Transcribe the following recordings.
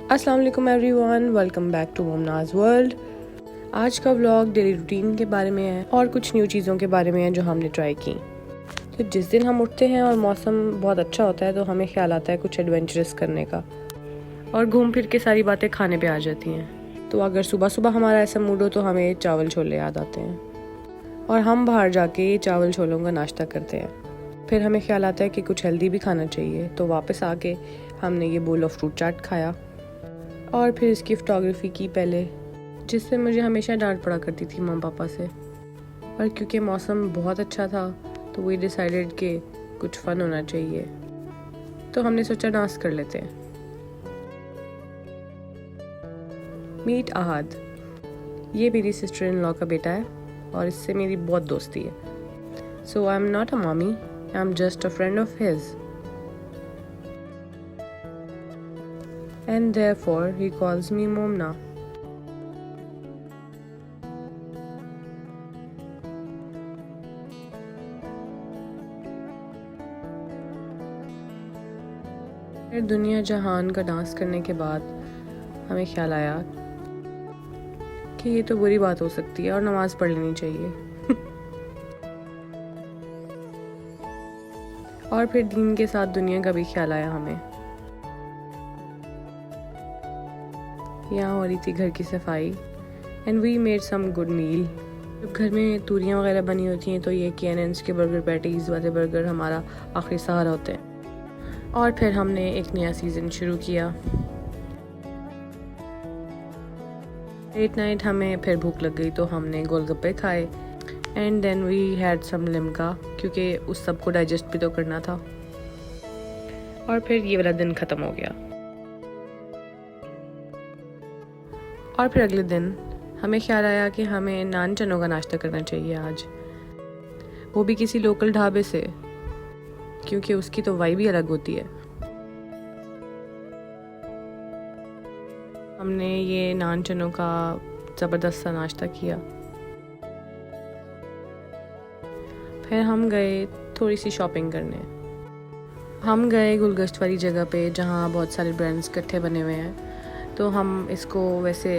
अस्सलाम वालेकुम everyone, welcome back to Momnaz world. आज का व्लॉग डेली रूटीन के बारे में है और कुछ न्यू चीज़ों के बारे में है जो हमने ट्राई की। तो जिस दिन हम उठते हैं और मौसम बहुत अच्छा होता है तो हमें ख्याल आता है कुछ एडवेंचरस करने का और घूम फिर के सारी बातें खाने पे आ जाती हैं। तो अगर सुबह सुबह हमारा ऐसा मूड हो तो हमें चावल छोले याद आते हैं और हम बाहर जाके ये चावल छोलों का नाश्ता करते हैं। फिर हमें ख्याल आता है कि कुछ हेल्दी भी खाना चाहिए, तो वापस आके हमने ये बोल ऑफ फ्रूट चाट खाया और फिर इसकी फ़ोटोग्राफी की पहले, जिससे मुझे हमेशा डांट पड़ा करती थी मम्मी पापा से। और क्योंकि मौसम बहुत अच्छा था तो वी डिसाइडेड कि कुछ फ़न होना चाहिए, तो हमने सोचा डांस कर लेते हैं। मीट अहाद, ये मेरी सिस्टर इन लॉ का बेटा है और इससे मेरी बहुत दोस्ती है। So I am not a mommy, I am just a friend of his and therefore he calls me Momna. फिर दुनिया जहान का डांस करने के बाद हमें ख्याल आया कि ये तो बुरी बात हो सकती है और नमाज पढ़ लेनी चाहिए। और फिर दीन के साथ दुनिया का भी ख्याल आया हमें। यहाँ हो रही थी घर की सफाई and we made some good meal. जब घर में तूरियाँ वगैरह बनी होती हैं तो ये KNN's के बर्गर पैटीज़ वाले बर्गर हमारा आखिरी सहारा होते हैं। और फिर हमने एक नया सीज़न शुरू किया। लेट नाइट हमें फिर भूख लग गई तो हमने गोलगप्पे खाए and then we had some Limca, क्योंकि उस सब को डाइजेस्ट भी तो करना था। और फिर ये वाला दिन ख़त्म हो गया। और फिर अगले दिन हमें ख्याल आया कि हमें नान चनों का नाश्ता करना चाहिए आज, वो भी किसी लोकल ढाबे से, क्योंकि उसकी तो वाइब ही अलग होती है। हमने ये नान चनों का ज़बरदस्त सा नाश्ता किया। फिर हम गए थोड़ी सी शॉपिंग करने। हम गए गुलगश्त वाली जगह पे जहाँ बहुत सारे ब्रांड्स इकट्ठे बने हुए हैं। तो हम इसको वैसे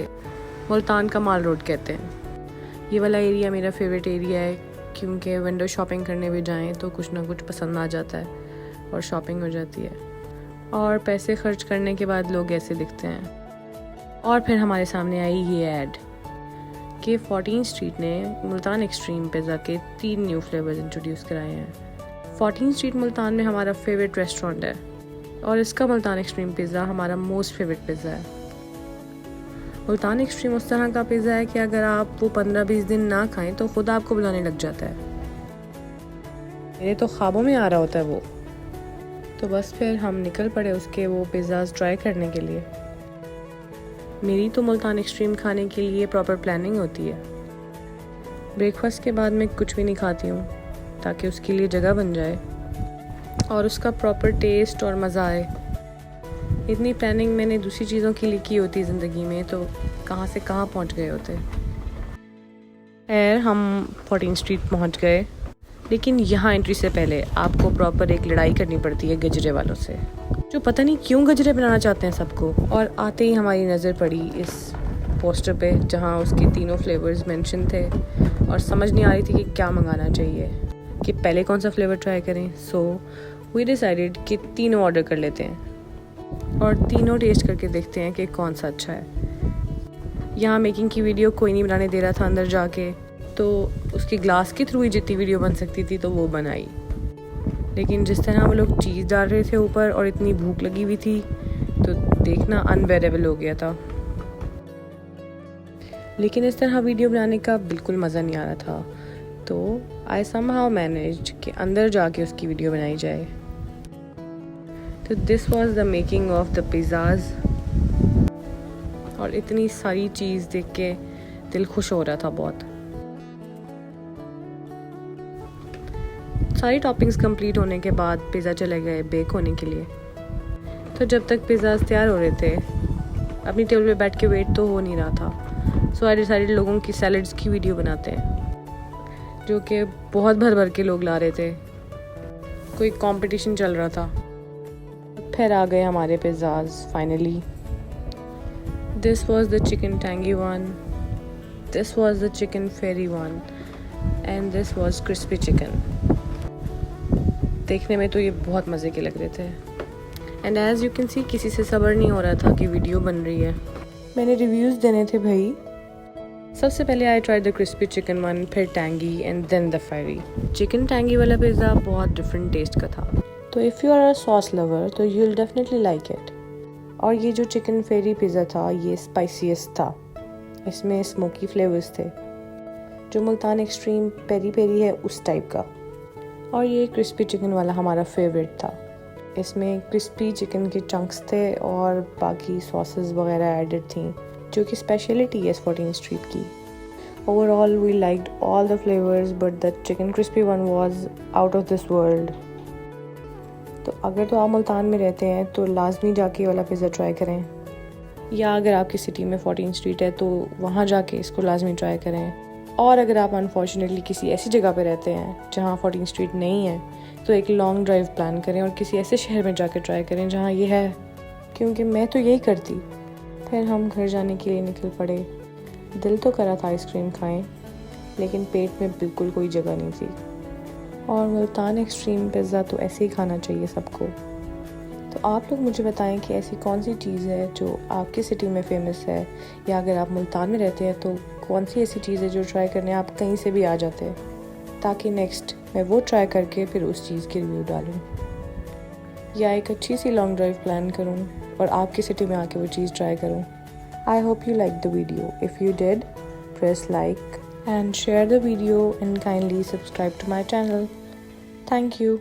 मुल्तान का माल रोड कहते हैं। ये वाला एरिया मेरा फेवरेट एरिया है, क्योंकि विंडो शॉपिंग करने भी जाएं तो कुछ ना कुछ पसंद आ जाता है और शॉपिंग हो जाती है। और पैसे खर्च करने के बाद लोग ऐसे दिखते हैं। और फिर हमारे सामने आई ये ऐड कि 14 स्ट्रीट ने मुल्तान एक्सट्रीम पिज़्ज़ा के 3 न्यू फ्लेवर्स इंट्रोड्यूस कराए हैं। 14 स्ट्रीट मुल्तान में हमारा फेवरेट रेस्टोरेंट है और इसका मुल्तान एक्सट्रीम पिज़्ज़ा हमारा मोस्ट फेवरेट पिज़्ज़ा है। मुल्तान एक्सट्रीम उस तरह का पिज़्ज़ा है कि अगर आप वो 15-20 दिन ना खाएं तो खुद आपको बुलाने लग जाता है। मेरे तो ख्वाबों में आ रहा होता है वो। तो बस फिर हम निकल पड़े उसके वो पिज़्ज़ाज़ ट्राई करने के लिए। मेरी तो मुल्तान एक्सट्रीम खाने के लिए प्रॉपर प्लानिंग होती है। ब्रेकफास्ट के बाद मैं कुछ भी नहीं खाती हूँ ताकि उसके लिए जगह बन जाए और उसका प्रॉपर टेस्ट और मज़ा आए। इतनी प्लानिंग मैंने दूसरी चीज़ों के लिए की होती ज़िंदगी में तो कहाँ से कहाँ पहुँच गए होते। खैर हम 14 स्ट्रीट पहुँच गए, लेकिन यहाँ एंट्री से पहले आपको प्रॉपर एक लड़ाई करनी पड़ती है गजरे वालों से, जो पता नहीं क्यों गजरे बनाना चाहते हैं सबको। और आते ही हमारी नज़र पड़ी इस पोस्टर पे जहाँ उसके 3 फ्लेवर्स मेंशन थे और समझ नहीं आ रही थी कि क्या मंगाना चाहिए, कि पहले कौन सा फ्लेवर ट्राई करें। सो वी डिसाइडेड कि 3 ऑर्डर कर लेते हैं और 3 टेस्ट करके देखते हैं कि कौन सा अच्छा है। यहाँ मेकिंग की वीडियो कोई नहीं बनाने दे रहा था अंदर जाके, तो उसके ग्लास के थ्रू ही जितनी वीडियो बन सकती थी तो वो बनाई। लेकिन जिस तरह वो लोग चीज़ डाल रहे थे ऊपर और इतनी भूख लगी हुई थी तो देखना अनबेरेबल हो गया था। लेकिन इस तरह वीडियो बनाने का बिल्कुल मज़ा नहीं आ रहा था, तो आई समहाउ मैनेज्ड कि अंदर जाके उसकी वीडियो बनाई जाए। तो this was the making of the pizzas. और इतनी सारी चीज़ देख के दिल खुश हो रहा था बहुत। सारी टॉपिंग्स कंप्लीट होने के बाद पिज़्ज़ा चले गए बेक होने के लिए। तो जब तक पिज़्ज़ाज़ तैयार हो रहे थे अपनी टेबल पे बैठ के वेट तो हो नहीं रहा था। सो आई डिसाइडेड लोगों की सैलड्स की वीडियो बनाते हैं, जो कि बहुत भर भर के लोग ला रहे थे। कोई कंपटीशन चल रहा था। फिर आ गए हमारे pizzas finally. This was the chicken tangy one, this was the chicken fairy one, and this was crispy chicken. देखने में तो ये बहुत मज़े के लग रहे थे. And as you can see, किसी से सब्र नहीं हो रहा था कि वीडियो बन रही है. मैंने रिव्यूज़ देने थे भाई. सबसे पहले I try the crispy chicken one, फिर tangy and then the fiery. Chicken tangy वाला पिज़्ज़ा बहुत डिफरेंट टेस्ट का था, तो if you are a sauce lover तो you will definitely like it. और ये जो चिकन फेरी पिज़्ज़ा था ये स्पाइसीएस्ट था. इसमें स्मोकी फ्लेवर्स थे, जो मुल्तान एक्सट्रीम पेरी पेरी है उस टाइप का. और ये क्रिस्पी चिकन वाला हमारा फेवरेट था. इसमें क्रिस्पी चिकन के चंक्स थे और बाकी सॉसेस वगैरह एडेड थी, जो कि स्पेशलिटी है 14th स्ट्रीट की. Overall we liked all the flavours, but the chicken crispy one was out of this world. तो अगर तो आप मुल्तान में रहते हैं तो लाजमी जाके वाला पिज़्ज़ा ट्राई करें, या अगर आपकी सिटी में 14th स्ट्रीट है तो वहाँ जाके इसको लाजमी ट्राई करें. और अगर आप अनफॉर्चुनेटली किसी ऐसी जगह पे रहते हैं जहाँ 14th स्ट्रीट नहीं है तो एक लॉन्ग ड्राइव प्लान करें और किसी ऐसे शहर में जाके ट्राई करें जहाँ ये है, क्योंकि मैं तो यही करती. फिर हम घर जाने के लिए निकल पड़े. दिल तो करा था आइसक्रीम खाएं, लेकिन पेट में बिल्कुल कोई जगह नहीं थी. और मुल्तान एक्सट्रीम पिज़्ज़ा तो ऐसे ही खाना चाहिए सबको. तो आप लोग मुझे बताएं कि ऐसी कौन सी चीज़ है जो आपकी सिटी में फ़ेमस है, या अगर आप मुल्तान में रहते हैं तो कौन सी ऐसी चीज़ है जो ट्राई करने आप कहीं से भी आ जाते हैं, ताकि नेक्स्ट मैं वो ट्राई करके फिर उस चीज़ की रिव्यू डालूँ, या एक अच्छी सी लॉन्ग ड्राइव प्लान करूँ और आपकी सिटी में आके वो चीज़ ट्राई करूँ. I hope you like the video. If you did, press like and share the video and kindly subscribe to my channel. Thank you.